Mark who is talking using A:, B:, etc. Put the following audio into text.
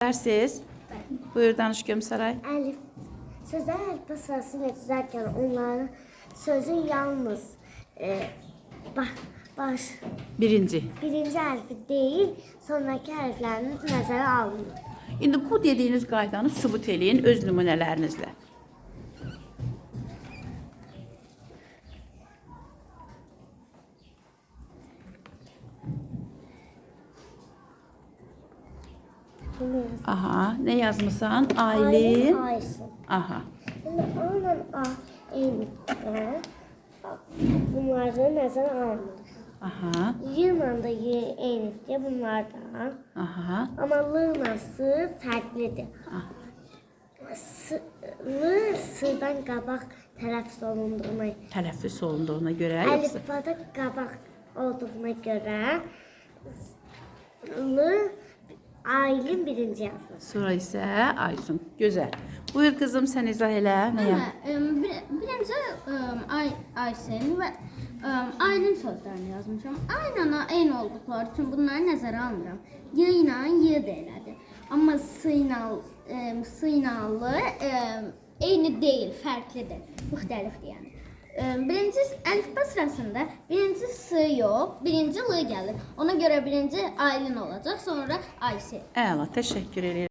A: Siz. Buyur danış Gömsaray.
B: Elif. Sözler elifba sırasıyla düzerken onların sözün yalnız
A: Birinci.
B: birinci harfi değil, sonraki harfleriniz nəzərə alınır.
A: İndi bu dediğiniz qaydanı sübut eləyin öz nümunələrinizlə.
B: Bunu yaz.
A: Aha, ne yazmısan? Aylin.
B: Aysın.
A: Aha.
B: Şimdi aynen eynikler. Bunlardan nəzərə alınır.
A: Aha.
B: Yığla da eynikdir bunlardan.
A: Aha.
B: Ama lığla sı fərqlidir. Sıdan qabaq tələffüz olunduğuna,
A: Tələffüz olunduğuna görə yoxsa
B: əlifbada qabaq olduğuna görə Aylin birinci yazılır.
A: sonra isə Aysun. Gözəl. Buyur kızım sen izah elə. Nə yap?
C: Birinci Aysen ve Aylin sözlerini yazmışam. Aynana eyni olduqları üçün bunları nəzərə almıram. Y ilə Y də elədir. Amma sıynalı eyni deyil, fərqlidir, müxtəlifdir yəni. Birinci əlifba sırasında birinci S yox, birinci L gəlir. Ona görə birinci Aylin olacaq, sonra Ayşe.
A: Əla, təşəkkür edirəm.